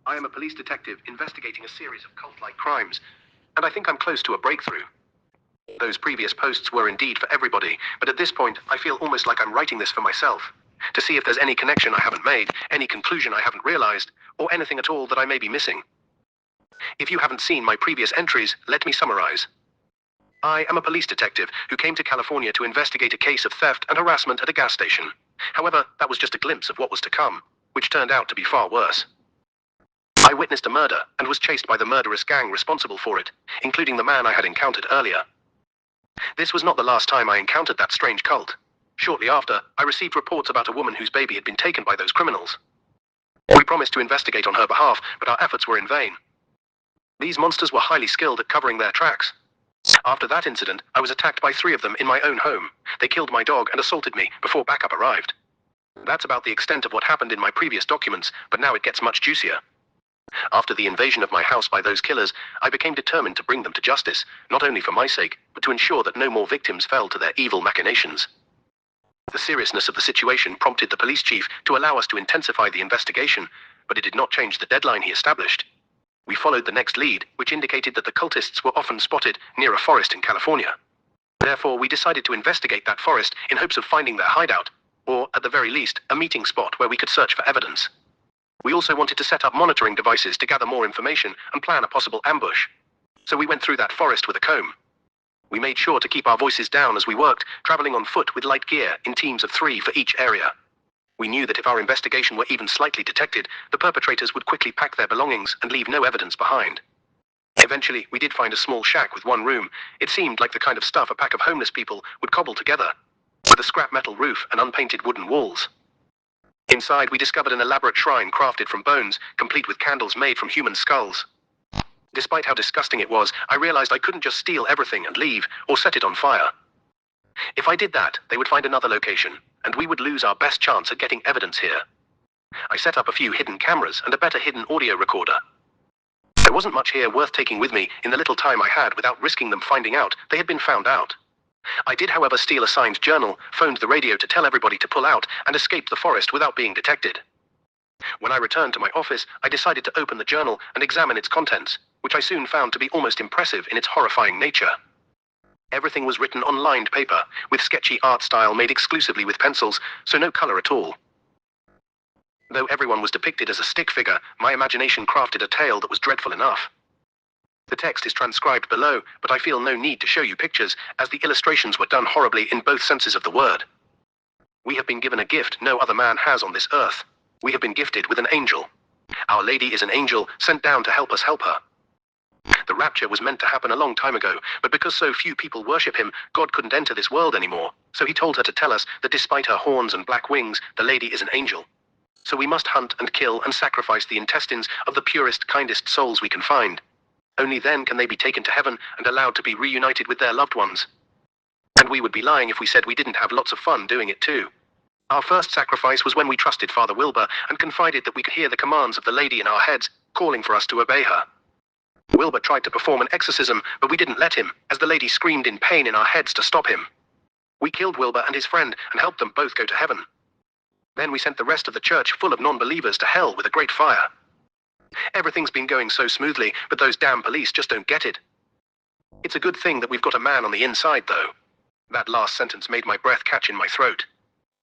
I am a police detective investigating a series of cult-like crimes, and I think I'm close to a breakthrough. Those previous posts were indeed for everybody, but at this point, I feel almost like I'm writing this for myself, to see if there's any connection I haven't made, any conclusion I haven't realized, or anything at all that I may be missing. If you haven't seen my previous entries, let me summarize. I am a police detective who came to California to investigate a case of theft and harassment at a gas station. However, that was just a glimpse of what was to come, which turned out to be far worse. I witnessed a murder and was chased by the murderous gang responsible for it, including the man I had encountered earlier. This was not the last time I encountered that strange cult. Shortly after, I received reports about a woman whose baby had been taken by those criminals. We promised to investigate on her behalf, but our efforts were in vain. These monsters were highly skilled at covering their tracks. After that incident, I was attacked by 3 of them in my own home. They killed my dog and assaulted me before backup arrived. That's about the extent of what happened in my previous documents, but now it gets much juicier. After the invasion of my house by those killers, I became determined to bring them to justice, not only for my sake, but to ensure that no more victims fell to their evil machinations. The seriousness of the situation prompted the police chief to allow us to intensify the investigation, but it did not change the deadline he established. We followed the next lead, which indicated that the cultists were often spotted near a forest in California. Therefore, we decided to investigate that forest in hopes of finding their hideout, or, at the very least, a meeting spot where we could search for evidence. We also wanted to set up monitoring devices to gather more information and plan a possible ambush. So we went through that forest with a comb. We made sure to keep our voices down as we worked, traveling on foot with light gear in teams of 3 for each area. We knew that if our investigation were even slightly detected, the perpetrators would quickly pack their belongings and leave no evidence behind. Eventually, we did find a small shack with 1 room. It seemed like the kind of stuff a pack of homeless people would cobble together, with a scrap metal roof and unpainted wooden walls. Inside, we discovered an elaborate shrine crafted from bones, complete with candles made from human skulls. Despite how disgusting it was, I realized I couldn't just steal everything and leave, or set it on fire. If I did that, they would find another location, and we would lose our best chance at getting evidence here. I set up a few hidden cameras and a better hidden audio recorder. There wasn't much here worth taking with me in the little time I had without risking them finding out they had been found out. I did, however, steal a signed journal, phoned the radio to tell everybody to pull out, and escaped the forest without being detected. When I returned to my office, I decided to open the journal and examine its contents, which I soon found to be almost impressive in its horrifying nature. Everything was written on lined paper, with sketchy art style made exclusively with pencils, so no color at all. Though everyone was depicted as a stick figure, my imagination crafted a tale that was dreadful enough. The text is transcribed below, but I feel no need to show you pictures, as the illustrations were done horribly in both senses of the word. We have been given a gift no other man has on this earth. We have been gifted with an angel. Our Lady is an angel sent down to help us help her. The rapture was meant to happen a long time ago, but because so few people worship him, God couldn't enter this world anymore, so he told her to tell us that despite her horns and black wings, the Lady is an angel. So we must hunt and kill and sacrifice the intestines of the purest, kindest souls we can find. Only then can they be taken to heaven and allowed to be reunited with their loved ones. And we would be lying if we said we didn't have lots of fun doing it too. Our first sacrifice was when we trusted Father Wilbur and confided that we could hear the commands of the Lady in our heads, calling for us to obey her. Wilbur tried to perform an exorcism, but we didn't let him, as the Lady screamed in pain in our heads to stop him. We killed Wilbur and his friend and helped them both go to heaven. Then we sent the rest of the church full of non-believers to hell with a great fire. Everything's been going so smoothly, but those damn police just don't get it. It's a good thing that we've got a man on the inside, though. That last sentence made my breath catch in my throat.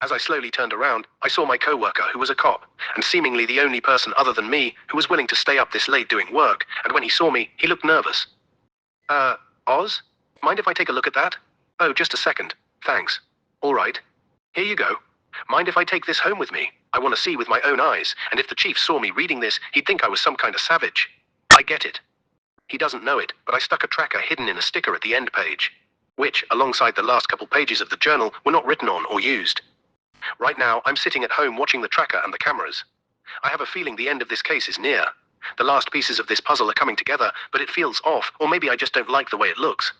As I slowly turned around, I saw my co-worker, who was a cop, and seemingly the only person other than me who was willing to stay up this late doing work, and when he saw me, he looked nervous. Oz? Mind if I take a look at that? Oh, just a second. Thanks. All right. Here you go. Mind if I take this home with me? I want to see with my own eyes, and if the chief saw me reading this, he'd think I was some kind of savage. I get it. He doesn't know it, but I stuck a tracker hidden in a sticker at the end page, which, alongside the last couple pages of the journal, were not written on or used. Right now, I'm sitting at home watching the tracker and the cameras. I have a feeling the end of this case is near. The last pieces of this puzzle are coming together, but it feels off, or maybe I just don't like the way it looks.